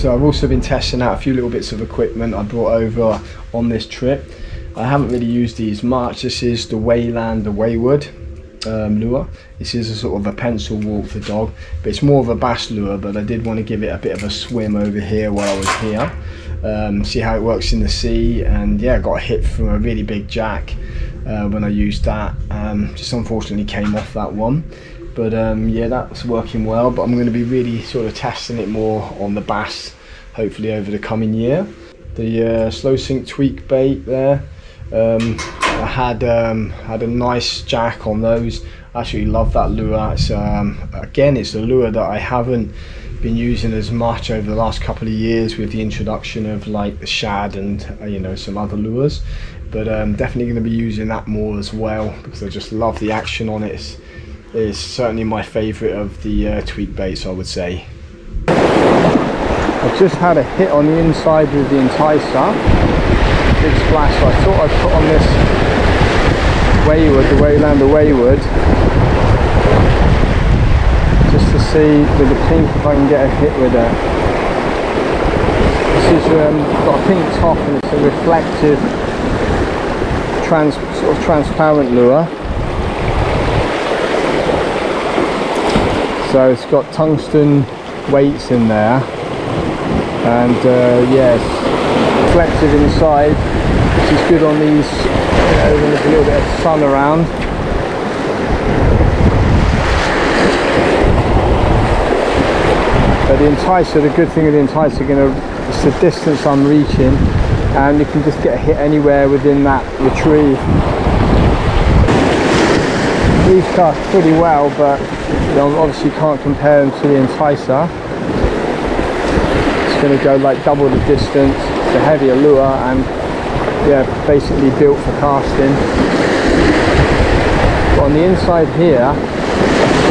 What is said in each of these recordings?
So I've also been testing out a few little bits of equipment I brought over on this trip. I haven't really used these much. This is the Wayland, the Wayward lure. This is a sort of a pencil walk for dog, but it's more of a bass lure, but I did want to give it a bit of a swim over here while I was here, see how it works in the sea. And yeah, I got a hit from a really big jack when I used that. Just unfortunately came off that one, but yeah, that's working well. But I'm going to be really sort of testing it more on the bass, hopefully over the coming year. The slow sink tweak bait there, I had a nice jack on those. I actually love that lure. It's again, it's a lure that I haven't been using as much over the last couple of years with the introduction of like the shad and you know, some other lures, but definitely going to be using that more as well, because I just love the action on it. It's certainly my favorite of the tweak baits, I would say. I've just had a hit on the inside with the enticer, big splash, so I thought I'd put on this Wayward, the Wayland, the Wayward, just to see with the pink if I can get a hit with it. This is got a pink top and it's a reflective, sort of transparent lure. So it's got tungsten weights in there, and yes, reflective inside, which is good on these, you know, when there's a little bit of sun around. But the enticer, the good thing with the enticer, it's the distance I'm reaching, and you can just get a hit anywhere within that retrieve. These cast pretty well, but you know, obviously you can't compare them to the enticer. It's going to go like double the distance. It's a heavier lure and yeah, basically built for casting. But on the inside here,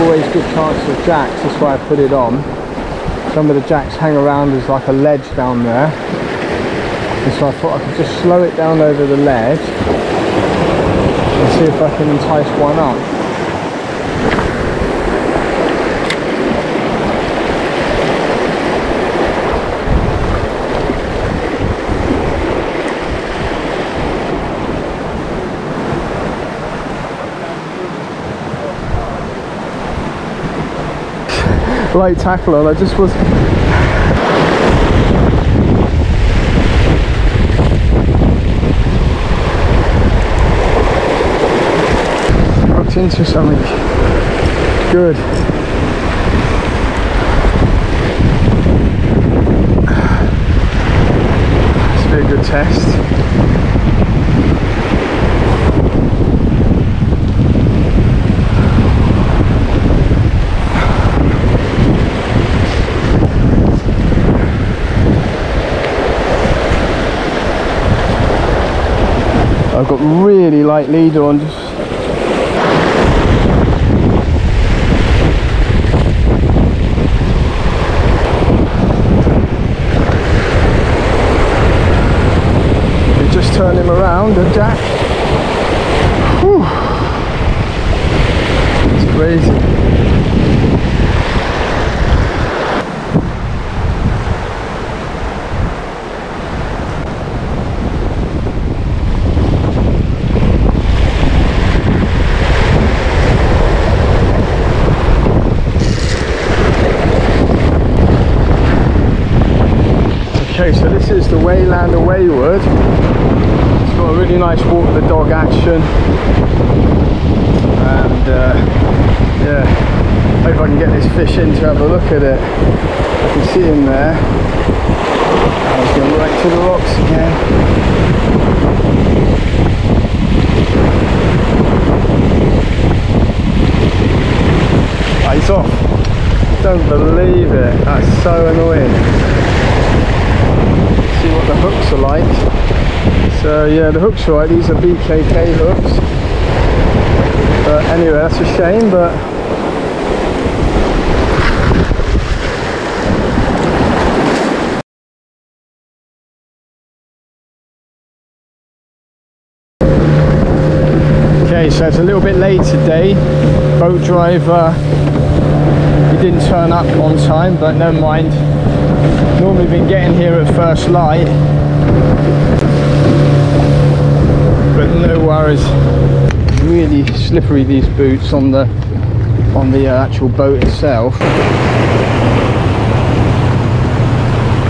always good chance of jacks. That's why I put it on. Some of the jacks hang around as like a ledge down there, and so I thought I could just slow it down over the ledge and see if I can entice one up. Light tackle on, I just was hooked into something good. This will be a good test. I've got really light leader on, just you just turn him around and jack. Whew. It's crazy. Okay, so this is the Wayland, the Wayward. It's got a really nice walk the dog action, and yeah, hope I can get this fish in to have a look at it. I can see him there. I was going right to the rocks again. Oh, he's off. Don't believe it. That's so annoying. See what the hooks are like. So yeah, the hooks are right. These are BKK hooks. But anyway, that's a shame, but okay, so it's a little bit late today. Boat driver, he didn't turn up on time, but never mind. normally been getting here at first light, but no worries. Really slippery, these boots on the actual boat itself.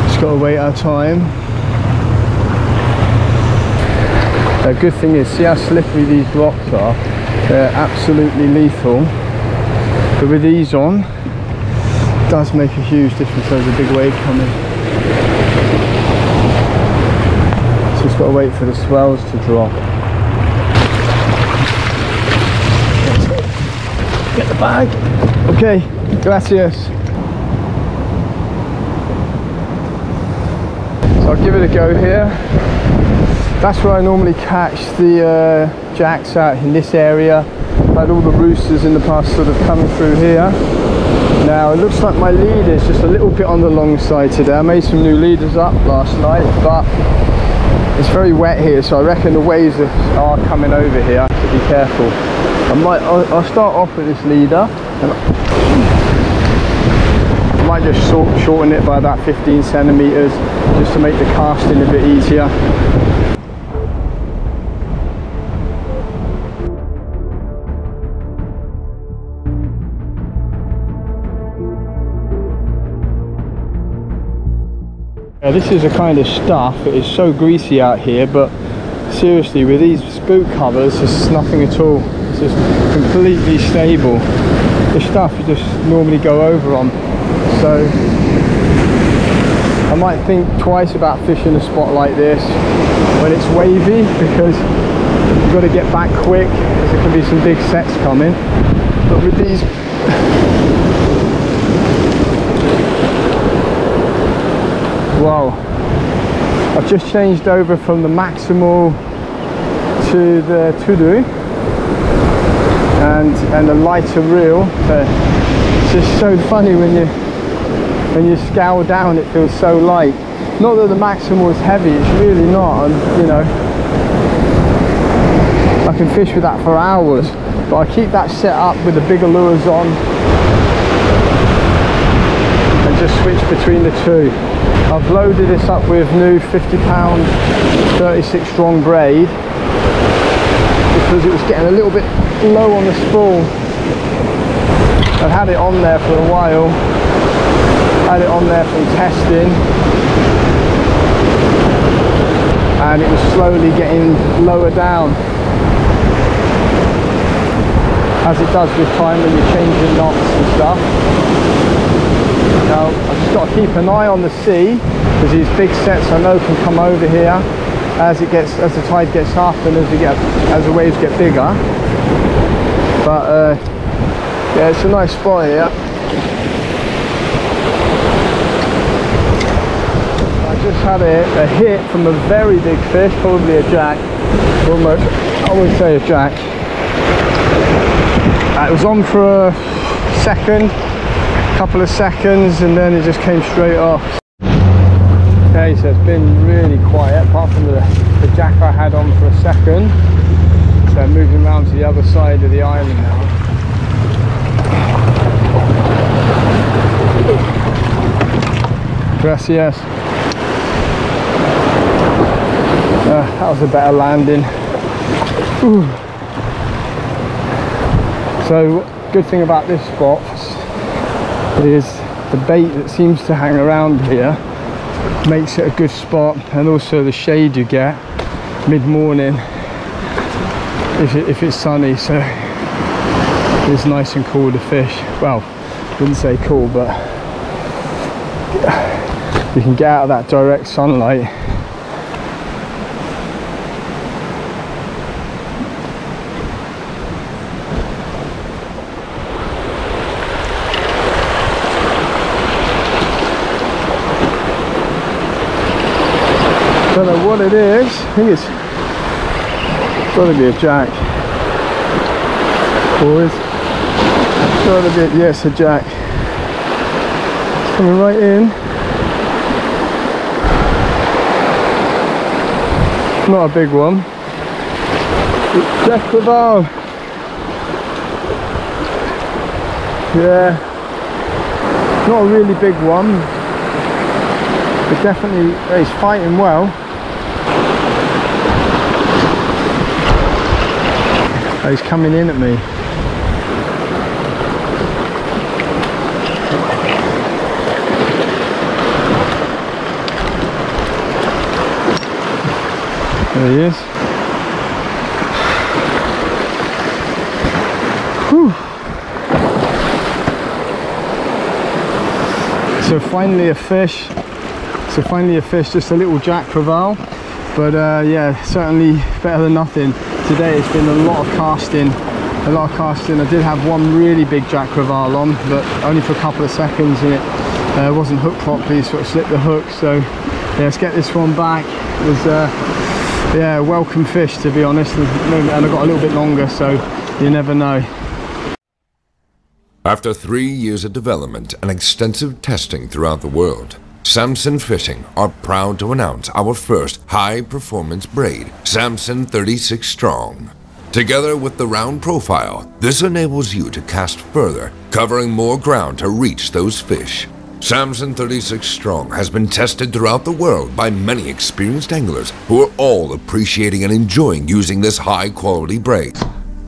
Just got to wait our time. The good thing is, see how slippery these rocks are? They're absolutely lethal. But with these on, it does make a huge difference. There's a big wave coming. Just got to wait for the swells to drop. Get the bag. Okay, gracias. So I'll give it a go here. That's where I normally catch the jacks out in this area. I've had all the roosters in the past sort of coming through here. Now it looks like my leader is just a little bit on the long side today. I made some new leaders up last night, but it's very wet here, so I reckon the waves are coming over here. I have to be careful. I'll start off with this leader, and I might just shorten it by about 15 centimeters just to make the casting a bit easier. This is a kind of stuff. It is so greasy out here, but seriously, with these spook covers, it's nothing at all. It's just completely stable. The stuff you just normally go over on. So I might think twice about fishing a spot like this when it's wavy, because you've got to get back quick, because there can be some big sets coming. But with these wow, I've just changed over from the Maximal to the Todo and a lighter reel. It's just so funny when you scour down, it feels so light. Not that the Maximal is heavy, it's really not, and you know, I can fish with that for hours, but I keep that set up with the bigger lures on and just switch between the two. I've loaded this up with new 50-pound 36 Strong Braid because it was getting a little bit low on the spool. I've had it on there for a while, had it on there from testing, and it was slowly getting lower down, as it does with time when you're changing knots and stuff. Now I've just got to keep an eye on the sea, because these big sets I know can come over here as the tide gets up and as the waves get bigger. But yeah, it's a nice spot here. I just had a hit from a very big fish, probably a jack, almost, I would say a jack. It was on for a second, couple of seconds, and then it just came straight off. Okay, so it's been really quiet apart from the jack I had on for a second. So I'm moving around to the other side of the island now. Gracias. That was a better landing. Ooh. So good thing about this spot is the bait that seems to hang around here makes it a good spot, and also the shade you get mid-morning if it's sunny, so it's nice and cool to fish. Well, wouldn't say cool, but you can get out of that direct sunlight. Don't know what it is. I think it's got to be a jack. Boys, got to be, yes, a jack. It's coming right in. Not a big one. Jack Clavall. Yeah, not a really big one. But definitely he's fighting well. Oh, he's coming in at me. There he is. Whew. So finally a fish. Just a little jack crevalle. But yeah, certainly better than nothing. Today it's been a lot of casting. I did have one really big jack crevalle on, but only for a couple of seconds, and it wasn't hooked properly, sort of slipped the hook. So yeah, let's get this one back. It was yeah, a welcome fish, to be honest, and I got a little bit longer, so you never know. After 3 years of development and extensive testing throughout the world, Samson Fishing are proud to announce our first high-performance braid, Samson 36 Strong. Together with the round profile, this enables you to cast further, covering more ground to reach those fish. Samson 36 Strong has been tested throughout the world by many experienced anglers who are all appreciating and enjoying using this high-quality braid.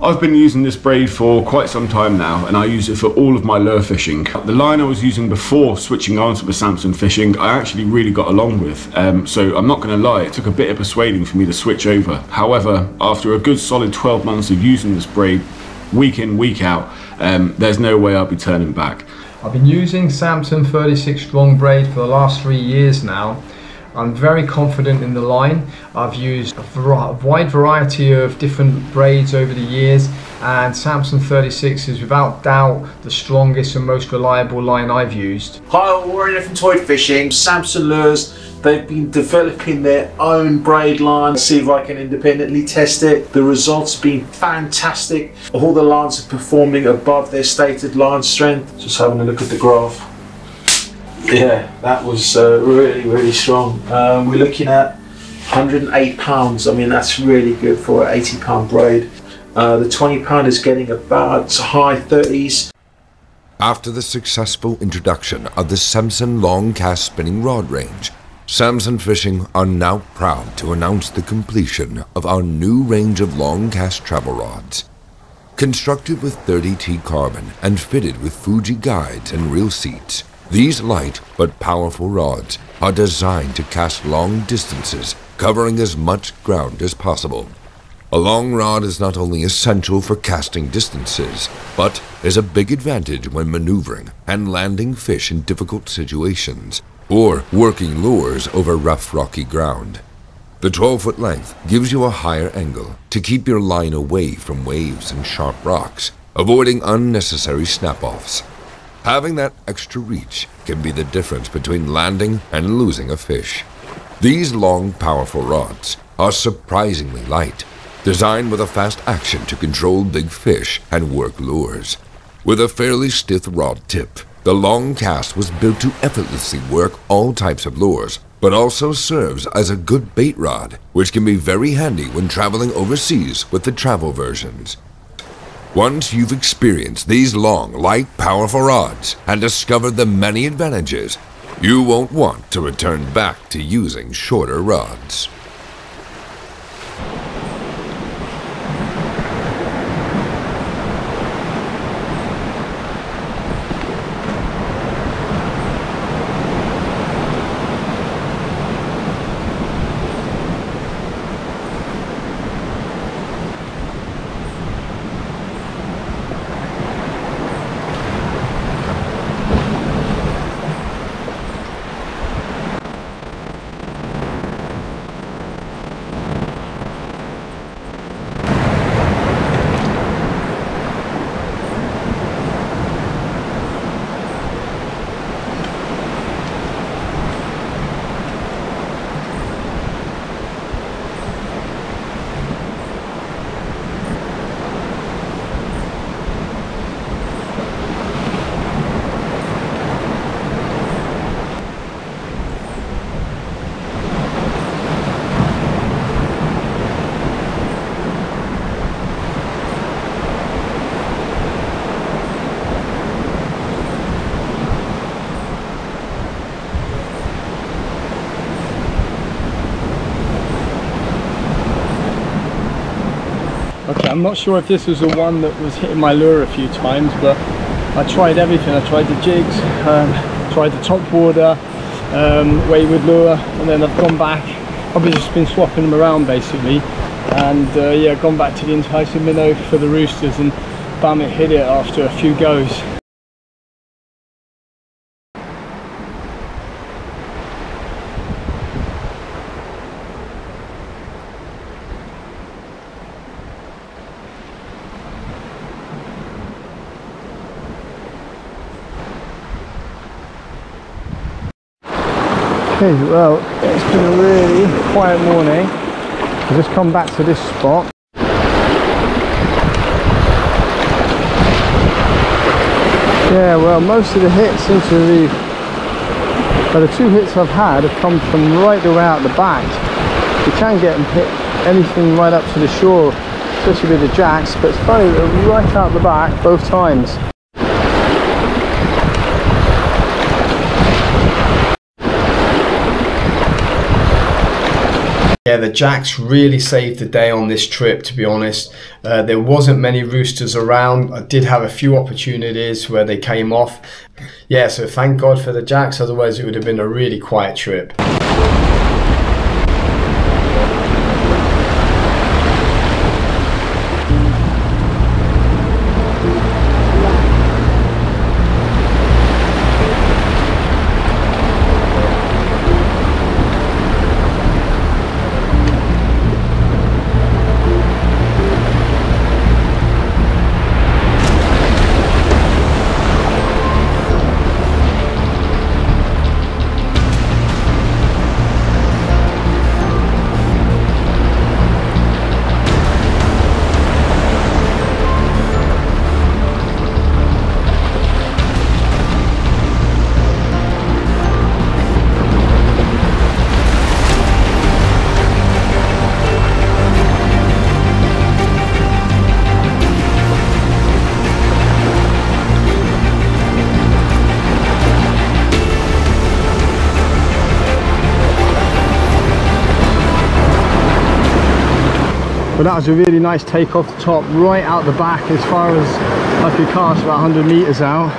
I've been using this braid for quite some time now, and I use it for all of my lure fishing. The line I was using before switching on to the Samson Fishing, I actually really got along with. So I'm not going to lie, it took a bit of persuading for me to switch over. However, after a good solid 12 months of using this braid, week in, week out, there's no way I'll be turning back. I've been using Samson 36 Strong Braid for the last 3 years now. I'm very confident in the line. I've used a wide variety of different braids over the years, and Samson 36 is without doubt the strongest and most reliable line I've used. Hi, I'm Warren from Toy Fishing. Samson Lures, they've been developing their own braid line. See if I can independently test it. The results have been fantastic. All the lines are performing above their stated line strength. Just having a look at the graph. Yeah, that was really strong. We're looking at 108 pounds. I mean, that's really good for an 80 pound braid. The 20 pound is getting about high 30s. After the successful introduction of the Samson Long Cast Spinning Rod range, Samson Fishing are now proud to announce the completion of our new range of long cast travel rods. Constructed with 30T carbon and fitted with Fuji guides and reel seats, these light but powerful rods are designed to cast long distances, covering as much ground as possible. A long rod is not only essential for casting distances, but is a big advantage when maneuvering and landing fish in difficult situations, or working lures over rough rocky ground. The 12-foot length gives you a higher angle to keep your line away from waves and sharp rocks, avoiding unnecessary snap-offs. Having that extra reach can be the difference between landing and losing a fish. These long, powerful rods are surprisingly light, designed with a fast action to control big fish and work lures. With a fairly stiff rod tip, the long cast was built to effortlessly work all types of lures, but also serves as a good bait rod, which can be very handy when traveling overseas with the travel versions. Once you've experienced these long, light, powerful rods and discovered the many advantages, you won't want to return back to using shorter rods. Okay, I'm not sure if this was the one that was hitting my lure a few times, but I tried everything. I tried the jigs, tried the top water, wayward lure, and then I've gone back. Probably just been swapping them around basically, and yeah, gone back to the enticing minnow for the roosters, and bam, it hit it after a few goes. Okay, well, it's been a really quiet morning. I've just come back to this spot. Yeah, well, most of the hits seem to be, but the two hits I've had have come from right the way out the back. You can get them hit anything right up to the shore, especially with the jacks, but it's funny, they're right out the back both times. Yeah, the jacks really saved the day on this trip, to be honest. There wasn't many roosters around. I did have a few opportunities where they came off. Yeah, so thank God for the jacks, otherwise it would have been a really quiet trip. But that was a really nice take off the top, right out the back, as far as I could cast, about 100 meters out.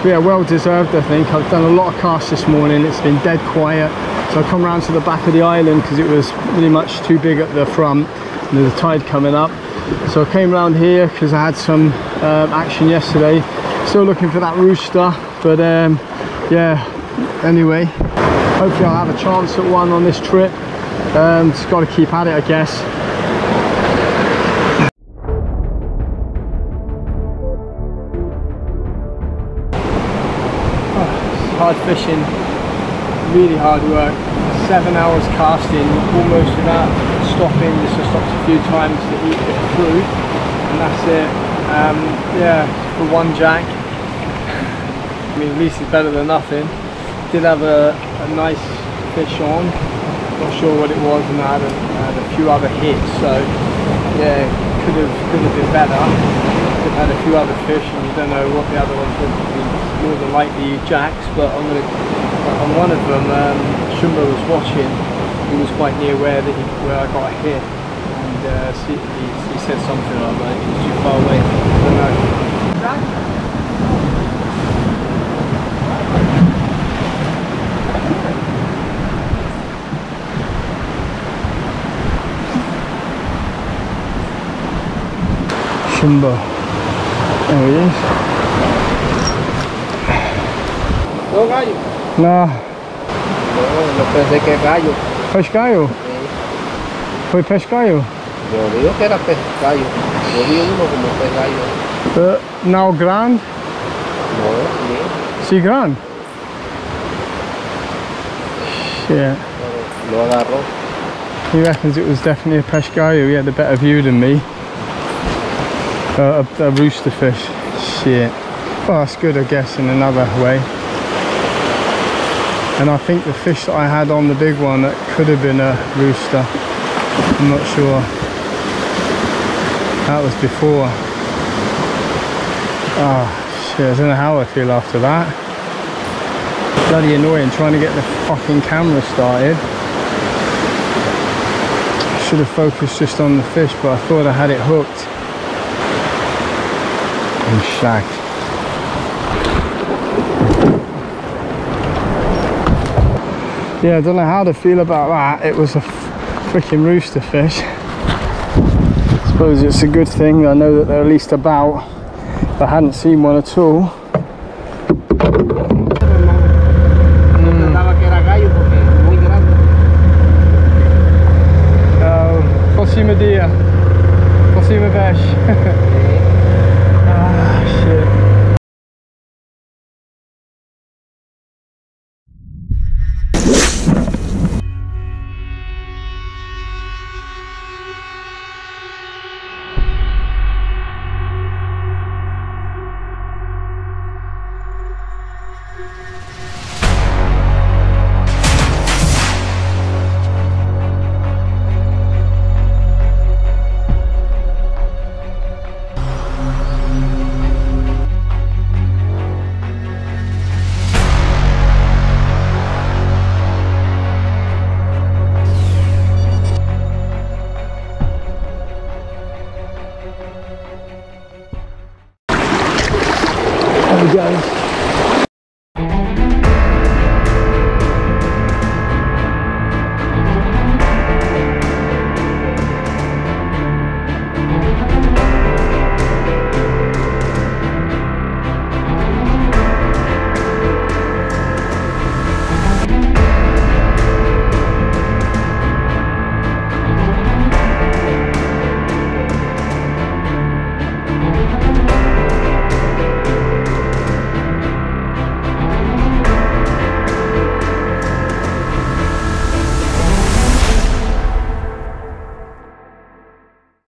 Yeah, well deserved, I think. I've done a lot of casts this morning. It's been dead quiet, so I come around to the back of the island because it was pretty much too big at the front and there's a tide coming up. So I came around here because I had some action yesterday. Still looking for that rooster, but yeah, anyway, hopefully I'll have a chance at one on this trip. Just got to keep at it, I guess. It's hard fishing, really hard work. 7 hours casting, almost without stopping. Just stopped a few times to eat the fruit, and that's it. Yeah, for one jack. I mean, at least it's better than nothing. Did have a nice fish on. Not sure what it was, and I had a few other hits, so yeah, could have been better. Could have had a few other fish, and you don't know what the other ones would be. More than likely jacks, but on one of them, Shumba was watching. He was quite near where I got a hit, and he said something like he was too far away. I don't know. Shumba. There he is. ¿No gallo? No. No pensé que gallo. Pescayo. Sí. Foi pescayo. Yo digo que era pez gallo. Yo vi uno como pez gallo. Now grand? No, sí. Si grand? Shit. Lo agarró. He reckons it was definitely a pescayo. He had a better view than me. A rooster fish. Shit. Well, that's good, I guess, in another way. And I think the fish that I had on the big one, that could have been a rooster. I'm not sure. That was before. Ah, shit, I don't know how I feel after that. Bloody annoying trying to get the fucking camera started. should have focused just on the fish, but I thought I had it hooked and shagged. Yeah, I don't know how to feel about that. It was a freaking rooster fish. I suppose it's a good thing. I know that they're at least about. If I hadn't seen one at all. Prosima dia. Prosima vez.